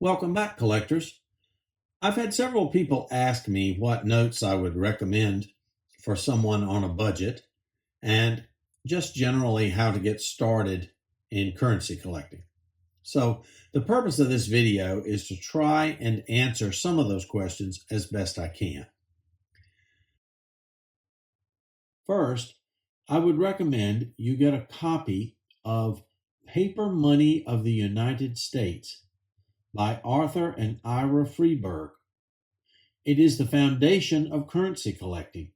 Welcome back, collectors. I've had several people ask me what notes I would recommend for someone on a budget and just generally how to get started in currency collecting. So, the purpose of this video is to try and answer some of those questions as best I can. First, I would recommend you get a copy of Paper Money of the United States by Arthur and Ira Freeburg. It is the foundation of currency collecting.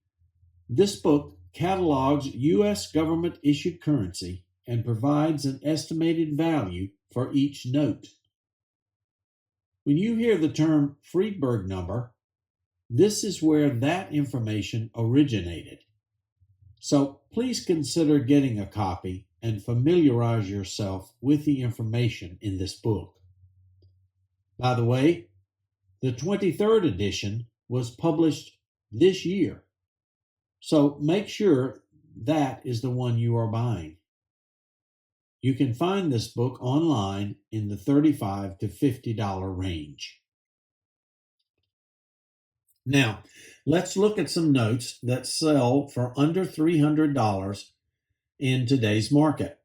This book catalogs U.S. government issued currency and provides an estimated value for each note. When you hear the term Freeburg number, this is where that information originated. So please consider getting a copy and familiarize yourself with the information in this book. By the way, the 23rd edition was published this year, so make sure that is the one you are buying. You can find this book online in the $35 to $50 range. Now, let's look at some notes that sell for under $300 in today's market.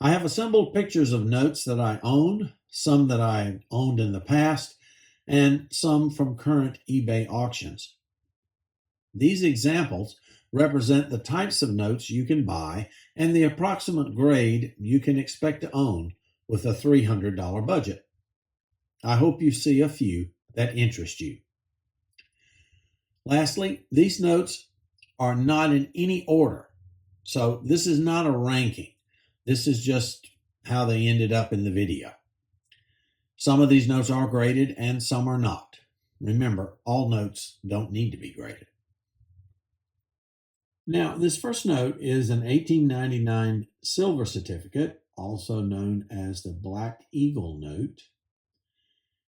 I have assembled pictures of notes that I own, some that I owned in the past, and some from current eBay auctions. These examples represent the types of notes you can buy and the approximate grade you can expect to own with a $300 budget. I hope you see a few that interest you. Lastly, these notes are not in any order, so this is not a ranking. This is just how they ended up in the video. Some of these notes are graded and some are not. Remember, all notes don't need to be graded. Now, this first note is an 1899 silver certificate, also known as the Black Eagle note.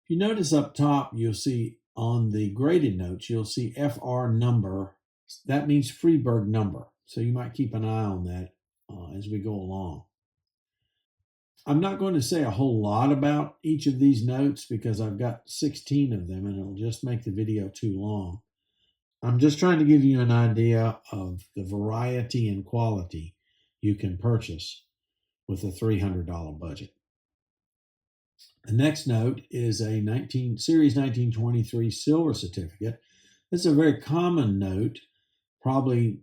If you notice up top, you'll see on the graded notes, you'll see FR number. That means Freeburg number. So you might keep an eye on that as we go along. I'm not going to say a whole lot about each of these notes because I've got 16 of them and it'll just make the video too long. I'm just trying to give you an idea of the variety and quality you can purchase with a $300 budget. The next note is a Series 1923 silver certificate. It's a very common note, probably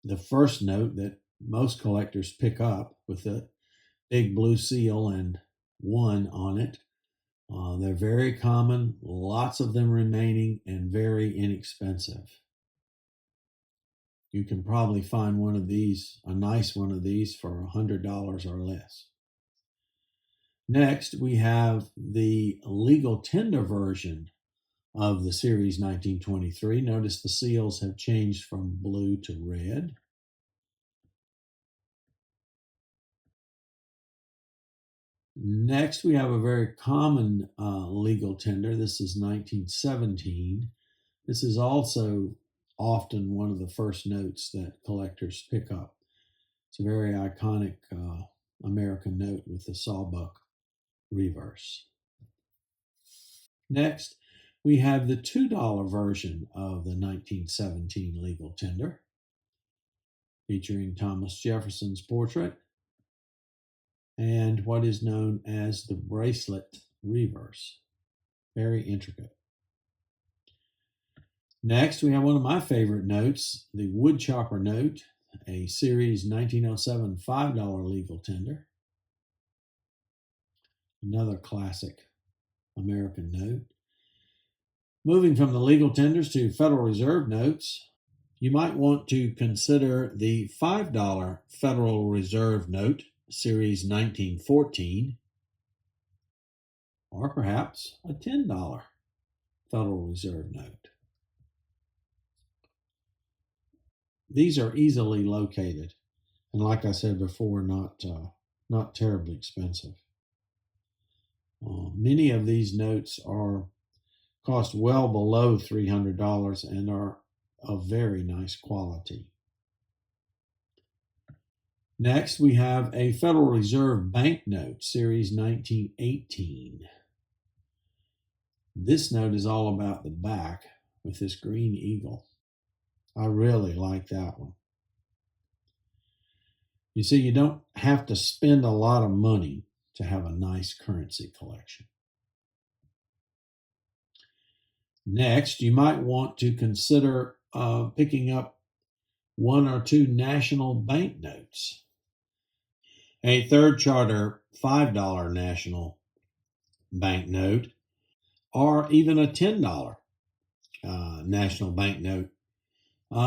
the first note that most collectors pick up with a big blue seal and 1 on it. They're very common, lots of them remaining, and very inexpensive. You can probably find one of these, a nice one of these, for $100 or less. Next, we have the legal tender version of the Series 1923. Notice the seals have changed from blue to red. Next, we have a very common legal tender. This is 1917. This is also often one of the first notes that collectors pick up. It's a very iconic American note with the sawbuck reverse. Next, we have the $2 version of the 1917 legal tender, featuring Thomas Jefferson's portrait and what is known as the bracelet reverse. Very intricate. Next, we have one of my favorite notes, the Woodchopper note, a Series 1907 $5 legal tender. Another classic American note. Moving from the legal tenders to Federal Reserve notes, you might want to consider the $5 Federal Reserve note, Series 1914, or perhaps a $10 Federal Reserve note. These are easily located, and like I said before, not terribly expensive. Many of these notes cost well below $300 and are of very nice quality. Next, we have a Federal Reserve banknote, Series 1918. This note is all about the back with this green eagle. I really like that one. You see, you don't have to spend a lot of money to have a nice currency collection. Next, you might want to consider picking up one or two national banknotes. A Third Charter $5 national banknote, or even a $10 national banknote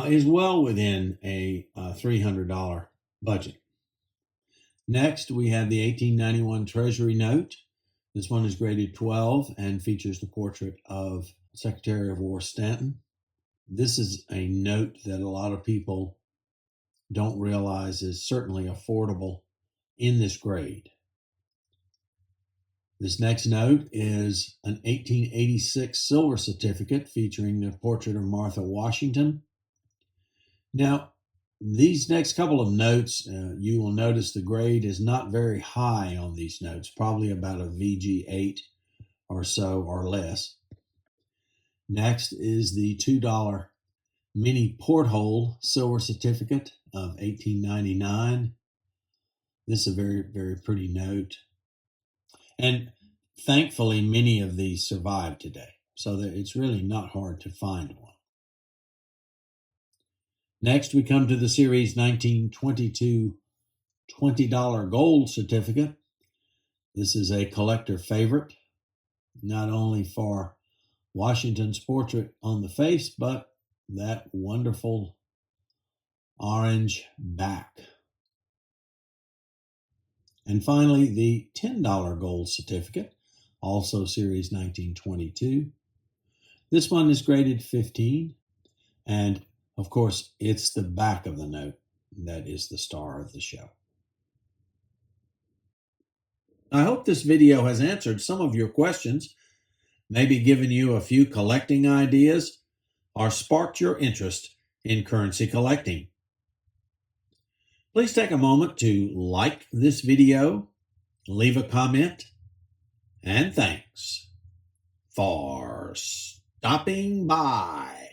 is well within a $300 budget. Next, we have the 1891 Treasury note. This one is graded 12 and features the portrait of Secretary of War Stanton. This is a note that a lot of people don't realize is certainly affordable in this grade. This next note is an 1886 silver certificate featuring the portrait of Martha Washington. Now, these next couple of notes, you will notice the grade is not very high on these notes, probably about a VG8 or so or less. Next is the $2 mini porthole silver certificate of 1899. This is a very, very pretty note. And thankfully, many of these survive today, so that it's really not hard to find one. Next, we come to the Series 1922 $20 gold certificate. This is a collector favorite, not only for Washington's portrait on the face, but that wonderful orange back. And finally, the $10 gold certificate, also Series 1922. This one is graded 15, and of course, it's the back of the note that is the star of the show. I hope this video has answered some of your questions, maybe given you a few collecting ideas, or sparked your interest in currency collecting. Please take a moment to like this video, leave a comment, and thanks for stopping by.